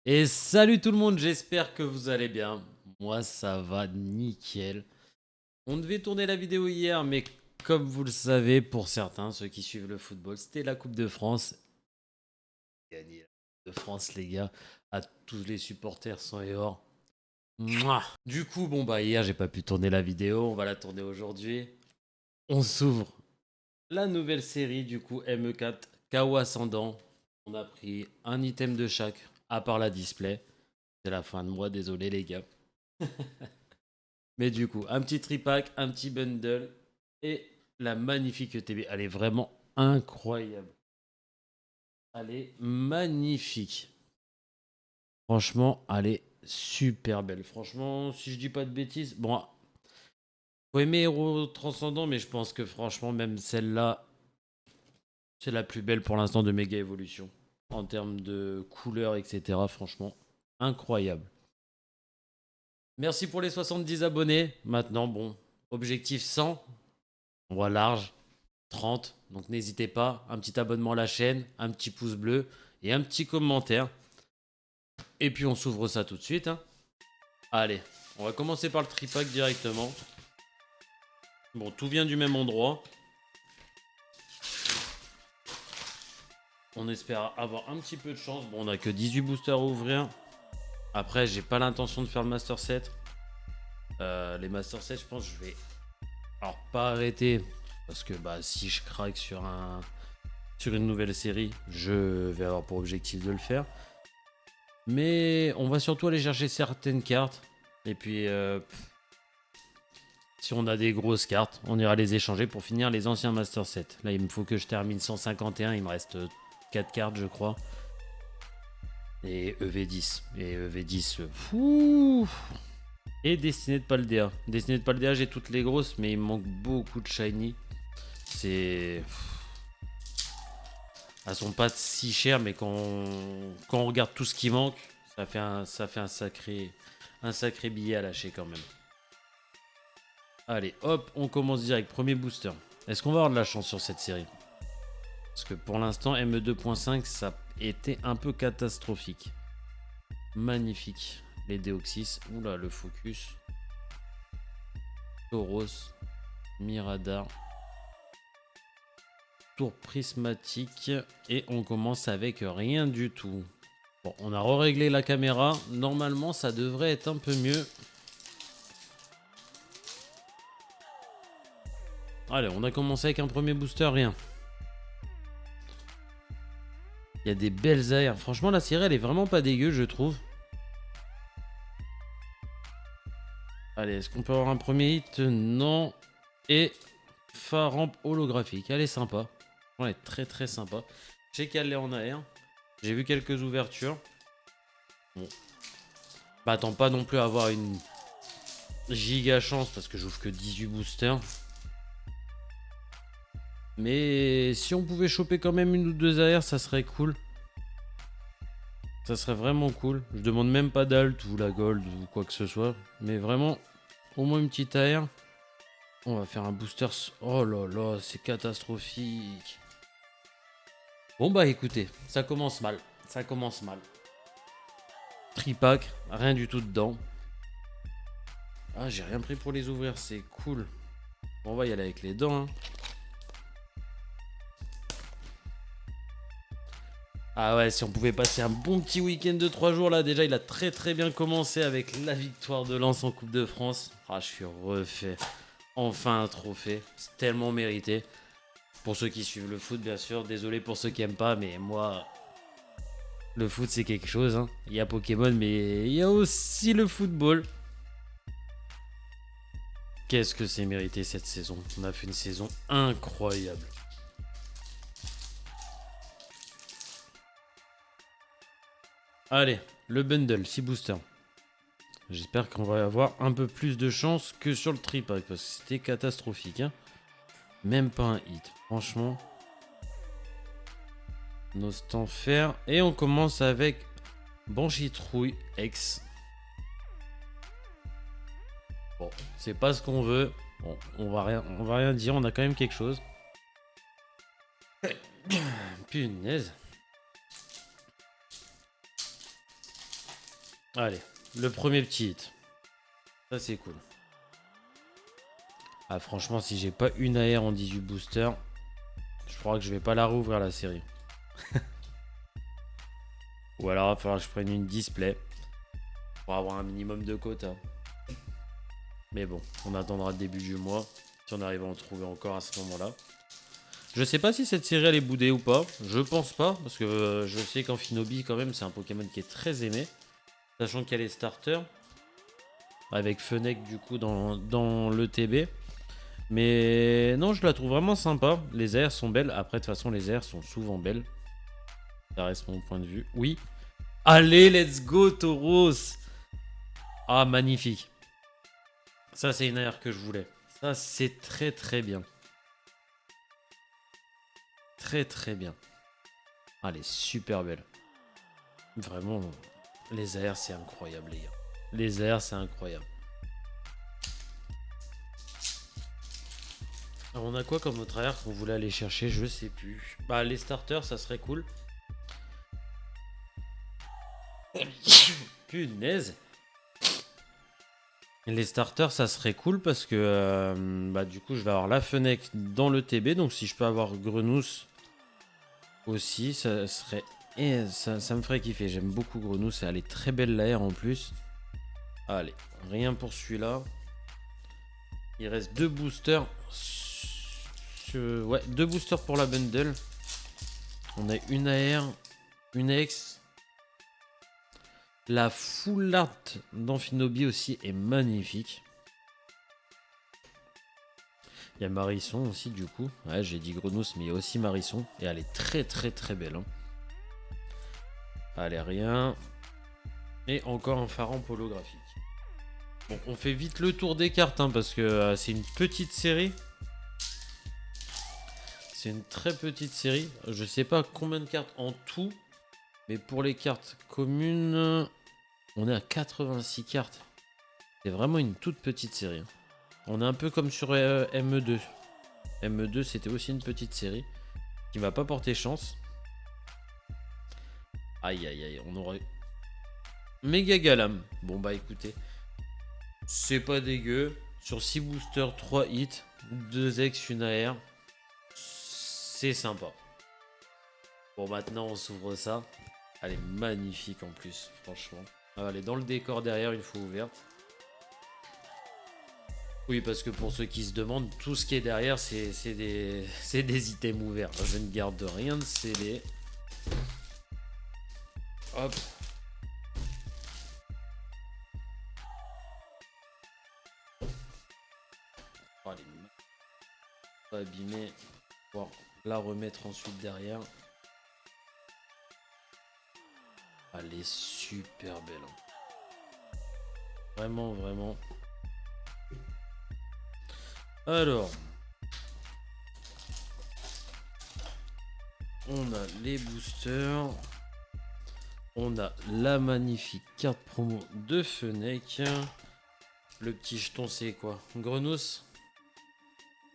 Et salut tout le monde, j'espère que vous allez bien. Moi ça va nickel. On devait tourner la vidéo hier, mais comme vous le savez, pour certains, ceux qui suivent le football, c'était la Coupe de France. Gagné la Coupe de France les gars, à tous les supporters sans et or. Mouah. Du coup, bon bah hier j'ai pas pu tourner la vidéo, on va la tourner aujourd'hui. On s'ouvre la nouvelle série du coup ME4 KO Ascendant. On a pris un item de chaque, à part la display. C'est la fin de mois, désolé les gars. Mais du coup, un petit tripack, un petit bundle et la magnifique ETB. Elle est vraiment incroyable. Elle est magnifique. Franchement, elle est super belle. Franchement, si je dis pas de bêtises, bon, faut aimer Héros Transcendant, mais je pense que franchement, même celle-là, c'est la plus belle pour l'instant de Méga Evolution. En termes de couleurs, etc. Franchement, incroyable. Merci pour les 70 abonnés. Maintenant, bon, objectif 100. On voit large. 30. Donc n'hésitez pas, un petit abonnement à la chaîne, un petit pouce bleu et un petit commentaire. Et puis on s'ouvre ça tout de suite, hein. Allez, on va commencer par le tripack directement. Bon, tout vient du même endroit. On espère avoir un petit peu de chance. Bon, on a que 18 boosters à ouvrir. Après, j'ai pas l'intention de faire le Master Set. Les Master Set, je pense que je vais... Alors, pas arrêter. Parce que bah, si je craque sur une nouvelle série, je vais avoir pour objectif de le faire. Mais on va surtout aller chercher certaines cartes. Et puis, si on a des grosses cartes, on ira les échanger pour finir les anciens Master Set. Là, il me faut que je termine 151. Il me reste 4 cartes, je crois. Et EV10. Et EV10, fou. Et Destiné de Paldea. Destiné de Paldea, j'ai toutes les grosses, mais il me manque beaucoup de shiny. C'est... Elles sont pas si chères, mais quand on regarde tout ce qui manque, ça fait un sacré billet à lâcher quand même. Allez, hop, on commence direct. Premier booster. Est-ce qu'on va avoir de la chance sur cette série? Parce que pour l'instant, ME2.5, ça a été un peu catastrophique. Magnifique. Les Deoxys. Oula, le Focus. Tauros. Miradar. Tour prismatique. Et on commence avec rien du tout. Bon, on a réglé la caméra. Normalement, ça devrait être un peu mieux. Allez, on a commencé avec un premier booster, rien. Il y a des belles aires. Franchement, la série, elle est vraiment pas dégueu, je trouve. Allez, est-ce qu'on peut avoir un premier hit? Non. Et phare rampe holographique. Elle est sympa. Elle est très très sympa. Je sais qu'elle est en AR. J'ai vu quelques ouvertures. Bon. Bah, attends pas non plus à avoir une giga chance parce que j'ouvre que 18 boosters. Mais si on pouvait choper quand même une ou deux AR, ça serait cool. Ça serait vraiment cool. Je demande même pas d'alt ou la gold ou quoi que ce soit. Mais vraiment, au moins une petite AR. On va faire un booster. Oh là là, c'est catastrophique. Bon bah écoutez, ça commence mal. Ça commence mal. Tripack, rien du tout dedans. Ah, j'ai rien pris pour les ouvrir, c'est cool. Bon, on va y aller avec les dents, hein. Ah ouais, si on pouvait passer un bon petit week-end de 3 jours là, déjà il a très très bien commencé avec la victoire de Lens en Coupe de France. Ah, je suis refait. Enfin un trophée, c'est tellement mérité. Pour ceux qui suivent le foot, bien sûr. Désolé pour ceux qui aiment pas, mais moi, le foot c'est quelque chose, hein. Il y a Pokémon, mais il y a aussi le football. Qu'est-ce que c'est mérité cette saison? On a fait une saison incroyable. Allez, le bundle, 6 boosters. J'espère qu'on va avoir un peu plus de chance que sur le tripack, parce que c'était catastrophique, hein. Même pas un hit, franchement. Nostanfer. Et on commence avec Banchitrouille X. Bon, c'est pas ce qu'on veut. Bon, on va rien dire, on a quand même quelque chose. Punaise. Allez, le premier petit hit. Ça, c'est cool. Ah, franchement, si j'ai pas une AR en 18 boosters, je crois que je vais pas la rouvrir la série. Ou alors, il va falloir que je prenne une display pour avoir un minimum de quota. Mais bon, on attendra le début du mois si on arrive à en trouver encore à ce moment-là. Je sais pas si cette série elle est boudée ou pas. Je pense pas, parce que je sais qu'Amphinobi, quand même, c'est un Pokémon qui est très aimé. Sachant qu'il y a les starters. Avec Fennec, du coup, dans le TB. Mais non, je la trouve vraiment sympa. Les airs sont belles. Après, de toute façon, les airs sont souvent belles. Ça reste mon point de vue. Oui. Allez, let's go, Tauros. Ah, magnifique. Ça, c'est une air que je voulais. Ça, c'est très, très bien. Très, très bien. Ah, elle est super belle. Vraiment, les airs, c'est incroyable, les gars. Les airs, c'est incroyable. Alors, on a quoi comme autre air qu'on voulait aller chercher? Je sais plus. Bah, les starters, ça serait cool. Punaise. Les starters, ça serait cool parce que bah, du coup, je vais avoir la Fennec dans le TB. Donc, si je peux avoir Grenousse aussi, ça serait. Et ça me ferait kiffer. J'aime beaucoup Grenousse. Elle est très belle l'air en plus. Allez, rien pour celui-là. Il reste 2 boosters. Ouais, 2 boosters pour la bundle. On a une AR, une X. La full art d'Amphinobi aussi est magnifique. Il y a Marisson aussi du coup. Ouais, j'ai dit Grenousse, mais il y a aussi Marisson. Et elle est très très très belle. Hein. Allez, rien. Et encore un phare holographique. Bon, on fait vite le tour des cartes hein, parce que c'est une petite série. C'est une très petite série. Je sais pas combien de cartes en tout. Mais pour les cartes communes, on est à 86 cartes. C'est vraiment une toute petite série. On est un peu comme sur ME2. ME2, c'était aussi une petite série qui m'a pas porté chance. Aïe aïe aïe, on aurait. Méga Galam. Bon bah écoutez, c'est pas dégueu. Sur 6 boosters, 3 hits, 2 X, une AR. C'est sympa. Bon, maintenant on s'ouvre ça. Elle est magnifique en plus, franchement. Elle est dans le décor derrière une fois ouverte. Oui, parce que pour ceux qui se demandent, tout ce qui est derrière, c'est des items ouverts. Je ne garde rien de scellé. Hop. Oh, elle est pas abîmée. Pour la remettre ensuite derrière. Elle est super belle. Hein. Vraiment, vraiment. Alors. On a les boosters. On a la magnifique carte promo de Fennec. Le petit jeton, c'est quoi? Grenousse.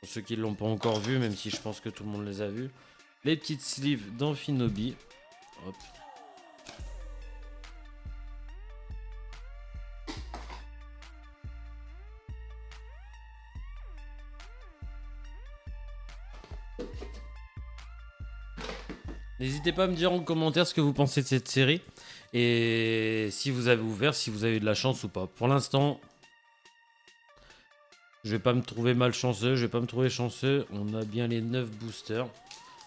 Pour ceux qui ne l'ont pas encore vu, même si je pense que tout le monde les a vus. Les petites sleeves d'Amphinobi. Hop. N'hésitez pas à me dire en commentaire ce que vous pensez de cette série. Et si vous avez ouvert, si vous avez eu de la chance ou pas. Pour l'instant, je vais pas me trouver malchanceux, je vais pas me trouver chanceux. On a bien les 9 boosters.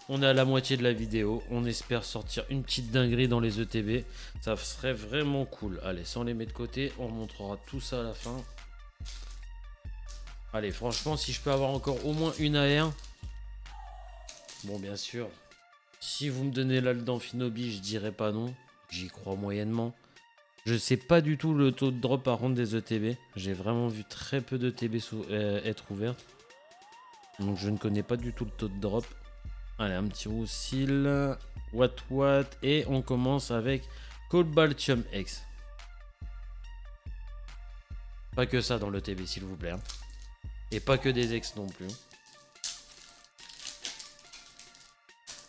On est à la moitié de la vidéo. On espère sortir une petite dinguerie dans les ETB. Ça serait vraiment cool. Allez, sans les mettre de côté, on montrera tout ça à la fin. Allez, franchement, si je peux avoir encore au moins une AR. Bon, bien sûr. Si vous me donnez là le d'Amphinobi, je dirais pas non. J'y crois moyennement. Je sais pas du tout le taux de drop par contre des ETB. J'ai vraiment vu très peu d'ETB être ouvertes. Donc je ne connais pas du tout le taux de drop. Allez, un petit Roussil. What. Et on commence avec Cobaltium X. Pas que ça dans l'ETB s'il vous plaît. Hein. Et pas que des X non plus.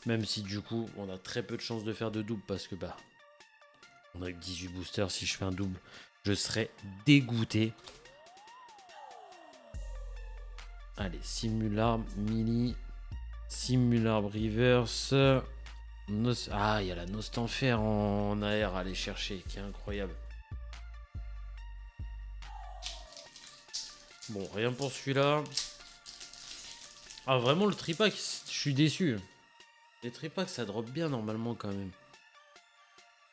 Même si du coup on a très peu de chances de faire de double parce que bah On a que 18 boosters. Si je fais un double, je serais dégoûté. Allez, Simularb, Mini, Simularb Reverse. Ah, il y a la Nostanfer en AR à aller chercher, qui est incroyable. Bon, rien pour celui-là. Ah, vraiment, le tripack, je suis déçu. Les tripacks, ça drop bien normalement quand même.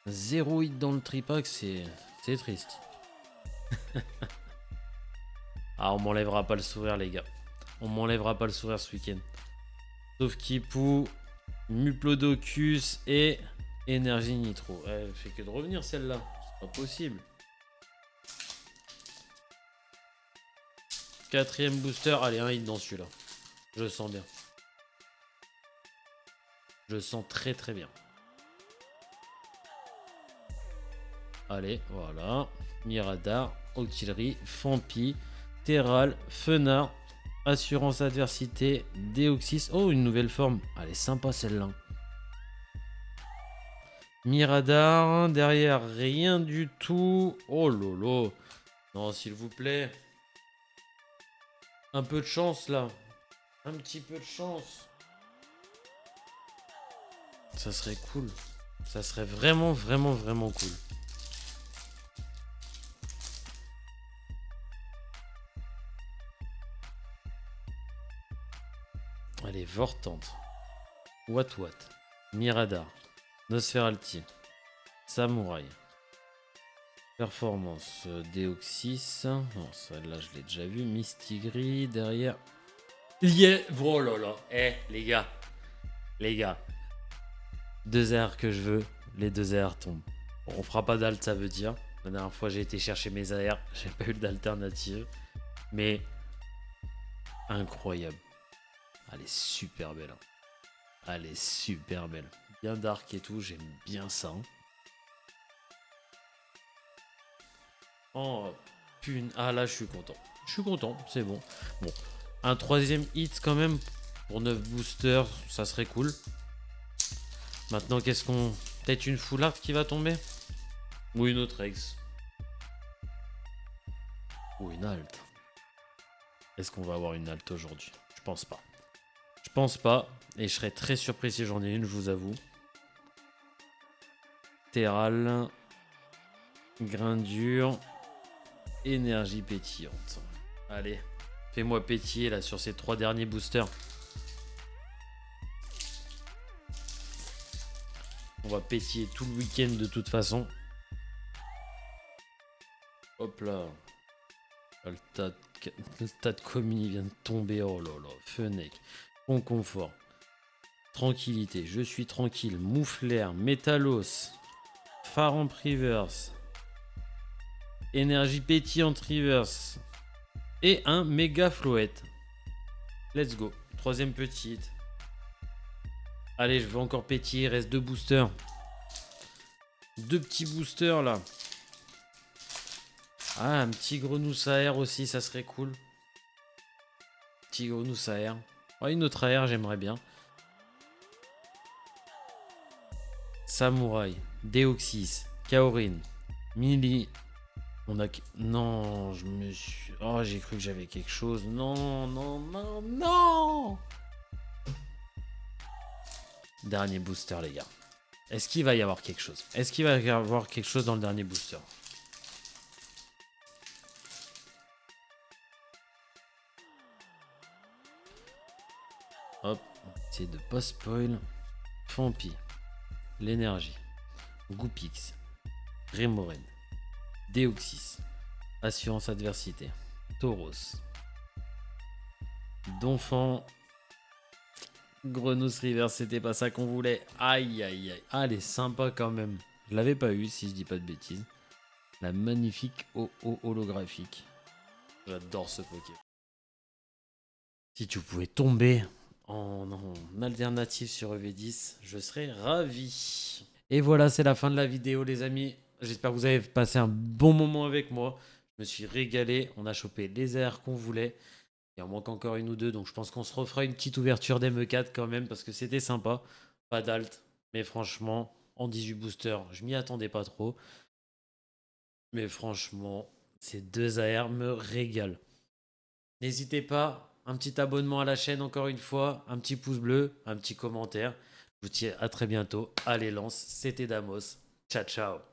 0 hit dans le tripack, c'est triste. Ah, on m'enlèvera pas le sourire, les gars. On m'enlèvera pas le sourire ce week-end. Sauf Kipou, Muplodocus et Énergie Nitro. Elle fait que de revenir celle-là. C'est pas possible. 4ème booster. Allez, un hit dans celui-là. Je le sens bien. Je le sens très très bien. Allez, voilà. Miradar, Octillerie, Fampi, Terral, Fenard, Assurance Adversité, Deoxys. Oh, une nouvelle forme. Elle est sympa celle-là. Miradar, derrière rien du tout. Oh lolo. Non, s'il vous plaît. Un peu de chance là. Un petit peu de chance. Ça serait cool. Ça serait vraiment, vraiment, vraiment cool. Allez, Vortante. What. Miradar. Nosferalti. Samouraï. Performance. Deoxys. Non, celle-là, je l'ai déjà vu. Mistigris. Derrière. Oh là là. Les gars. Les gars. 2 AR que je veux. Les 2 AR tombent. Bon, on fera pas d'alt, ça veut dire. La dernière fois, j'ai été chercher mes AR. J'ai pas eu d'alternative. Mais. Incroyable. Elle est super belle. Elle est super belle. Bien dark et tout, j'aime bien ça. Oh, putain. Ah là, je suis content. Je suis content, c'est bon. Bon, un 3ème hit quand même pour 9 boosters, ça serait cool. Maintenant, qu'est-ce qu'on... Peut-être une full art qui va tomber? Ou une autre ex? Ou une alt? Est-ce qu'on va avoir une alt aujourd'hui? Je pense pas. Je pense pas. Et je serais très surpris si j'en ai une, je vous avoue. Terral. Grain dur. Énergie pétillante. Allez, fais-moi pétiller là sur ces 3 derniers boosters. On va pétiller tout le week-end de toute façon. Hop là. Le tas de commis vient de tomber. Oh là là. Fenech. Bon confort. Tranquillité. Je suis tranquille. Mouflair. Métallos. Faramp Reverse. Énergie pétillante Reverse. Et un méga floette. Let's go. 3ème petite. Allez, je veux encore pétiller. Il reste 2 boosters. 2 petits boosters là. Ah, un petit grenousse AR aussi, ça serait cool. Petit grenousse AR. Oh, une autre AR, j'aimerais bien. Samouraï. Deoxys. Kaorin. Mili. On a... Non, je me suis... Oh, j'ai cru que j'avais quelque chose. Non. Dernier booster, les gars. Est-ce qu'il va y avoir quelque chose? Est-ce qu'il va y avoir quelque chose dans le dernier booster? Hop, c'est de pas spoil. Fampi. L'énergie. Goupix. Rémoren. Deoxys. Assurance adversité. Tauros. Donphan. Grenousse River, c'était pas ça qu'on voulait. Aïe. Ah, elle est sympa quand même. Je l'avais pas eu, si je dis pas de bêtises. La magnifique holographique. J'adore ce Pokémon. Si tu pouvais tomber en alternative sur EV10, je serais ravi. Et voilà, c'est la fin de la vidéo, les amis. J'espère que vous avez passé un bon moment avec moi. Je me suis régalé. On a chopé les airs qu'on voulait. Il en manque encore une ou deux, donc je pense qu'on se refera une petite ouverture d'ME4 quand même, parce que c'était sympa. Pas d'alt, mais franchement, en 18 boosters. Je m'y attendais pas trop. Mais franchement, ces deux AR me régalent. N'hésitez pas, un petit abonnement à la chaîne encore une fois, un petit pouce bleu, un petit commentaire. Je vous dis à très bientôt. Allez, lance, c'était Damos. Ciao, ciao.